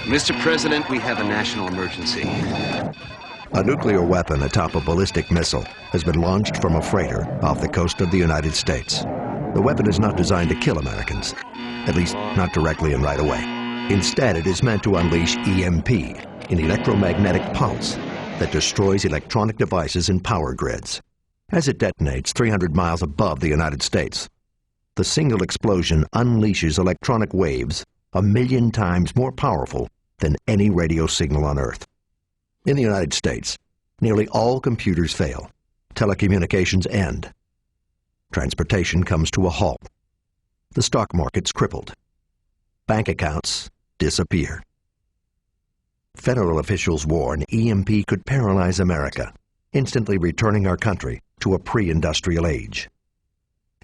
Mr. President, we have a national emergency. A nuclear weapon atop a ballistic missile has been launched from a freighter off the coast of the United States. The weapon is not designed to kill Americans, at least not directly and right away. Instead, it is meant to unleash EMP, an electromagnetic pulse that destroys electronic devices and power grids. As it detonates 300 miles above the United States, the single explosion unleashes electronic waves 1,000,000 times more powerful than any radio signal on Earth. In the United States, nearly all computers fail. Telecommunications end. Transportation comes to a halt. The stock market's crippled. Bank accounts disappear. Federal officials warn EMP could paralyze America, instantly returning our country to a pre-industrial age.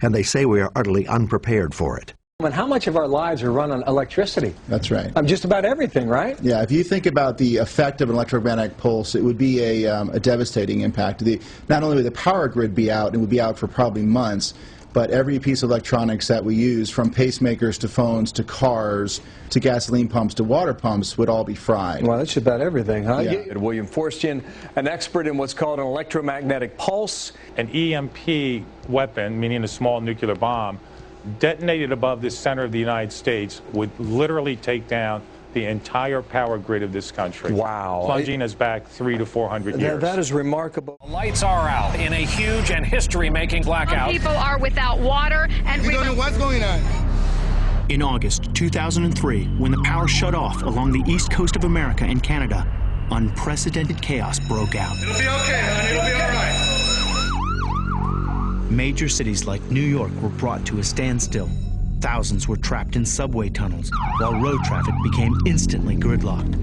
And they say we are utterly unprepared for it. And how much of our lives are run on electricity? That's right. Just about everything, right? Yeah, if you think about the effect of an electromagnetic pulse, it would be a devastating impact. Not only would the power grid be out, it would be out for probably months, but every piece of electronics that we use, from pacemakers to phones to cars to gasoline pumps to water pumps, would all be fried. Well, that's about everything, huh? Yeah. William Forstian, an expert in what's called an electromagnetic pulse. An EMP weapon, meaning a small nuclear bomb, detonated above the center of the United States would literally take down the entire power grid of this country. Wow. Plunging us back 300 to 400 years. That is remarkable. The lights are out in a huge and history-making blackout. Some people are without water, and we don't know what's going on. In August 2003, when the power shut off along the east coast of America and Canada, unprecedented chaos broke out. It'll be okay, honey. It'll be all right. Major cities like New York were brought to a standstill. Thousands were trapped in subway tunnels, while road traffic became instantly gridlocked.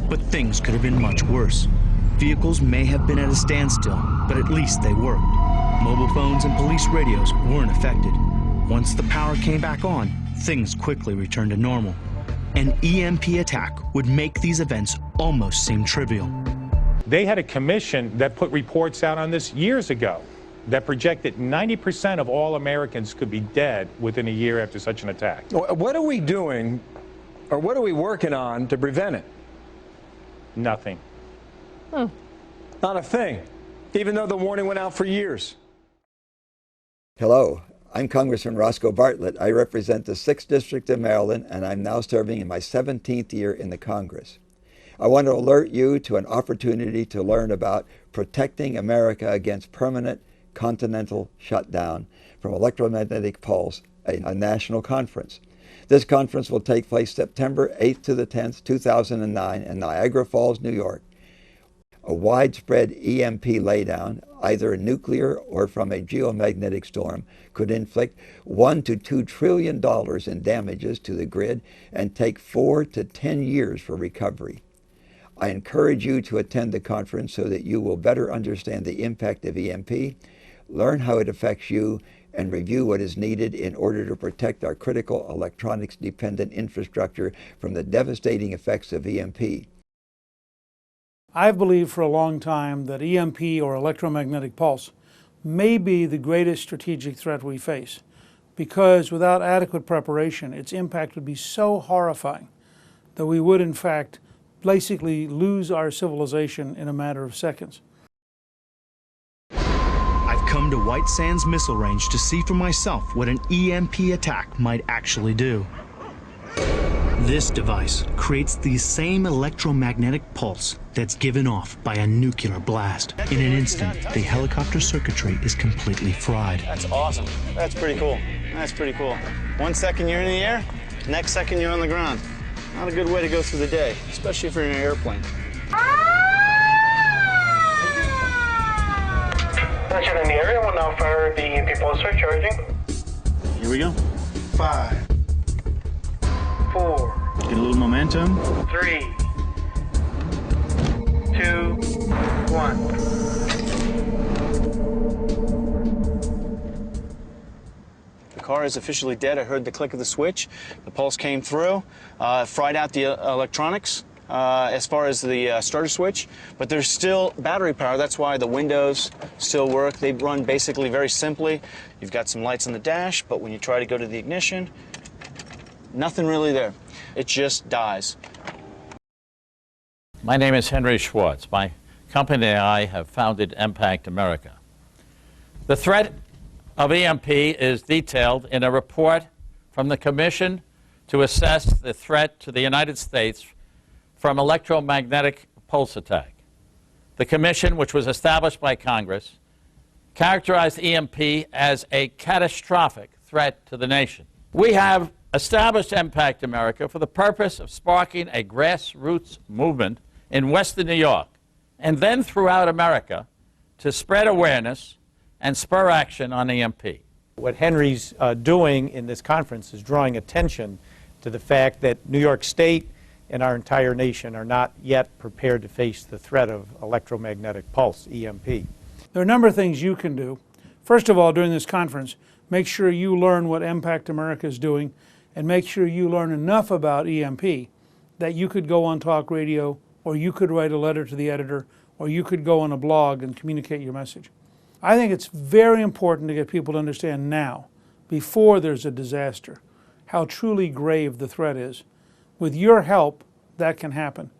But things could have been much worse. Vehicles may have been at a standstill, but at least they worked. Mobile phones and police radios weren't affected. Once the power came back on, things quickly returned to normal. An EMP attack would make these events almost seem trivial. They had a commission that put reports out on this years ago that projected 90% of all Americans could be dead within a year after such an attack. What are we doing, or what are we working on to prevent it? Nothing. Not a thing, even though the warning went out for years. Hello, I'm Congressman Roscoe Bartlett. I represent the 6th District of Maryland, and I'm now serving in my 17th year in the Congress. I want to alert you to an opportunity to learn about protecting America against permanent continental shutdown from electromagnetic pulse, a national conference. This conference will take place September 8th to the 10th, 2009 in Niagara Falls, New York. A widespread EMP laydown, either nuclear or from a geomagnetic storm, could inflict $1 to $2 trillion in damages to the grid and take 4 to 10 years for recovery. I encourage you to attend the conference so that you will better understand the impact of EMP, learn how it affects you, and review what is needed in order to protect our critical electronics-dependent infrastructure from the devastating effects of EMP. I've believed for a long time that EMP, or electromagnetic pulse, may be the greatest strategic threat we face, because without adequate preparation, its impact would be so horrifying that we would, in fact, basically lose our civilization in a matter of seconds. I've come to White Sands Missile Range to see for myself what an EMP attack might actually do. This device creates the same electromagnetic pulse that's given off by a nuclear blast. In an instant, the helicopter circuitry is completely fried. That's awesome. That's pretty cool. That's pretty cool. 1 second you're in the air, next second you're on the ground. Not a good way to go through the day, especially if you're in an airplane. Attention in the area will now fire the EMP pulsar charging. Here we go. 5, 4. Get a little momentum. 3, 2, 1. The car is officially dead. I heard the click of the switch. The pulse came through, fried out the electronics as far as the starter switch, but there's still battery power. That's why the windows still work. They run basically very simply. You've got some lights on the dash, but when you try to go to the ignition, nothing really there. It just dies. My name is Henry Schwartz. My company and I have founded Impact America. The threat of EMP is detailed in a report from the Commission to assess the threat to the United States from electromagnetic pulse attack. The Commission, which was established by Congress, characterized EMP as a catastrophic threat to the nation. We have established Impact America for the purpose of sparking a grassroots movement in Western New York and then throughout America to spread awareness and spur action on EMP. What Henry's doing in this conference is drawing attention to the fact that New York State and our entire nation are not yet prepared to face the threat of electromagnetic pulse, EMP. There are a number of things you can do. First of all, during this conference, make sure you learn what Impact America is doing and make sure you learn enough about EMP that you could go on talk radio, or you could write a letter to the editor, or you could go on a blog and communicate your message. I think it's very important to get people to understand now, before there's a disaster, how truly grave the threat is. With your help, that can happen.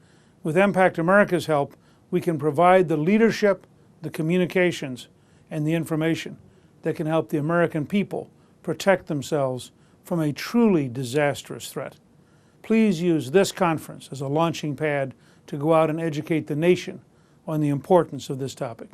With Impact America's help, we can provide the leadership, the communications, and the information that can help the American people protect themselves from a truly disastrous threat. Please use this conference as a launching pad to go out and educate the nation on the importance of this topic.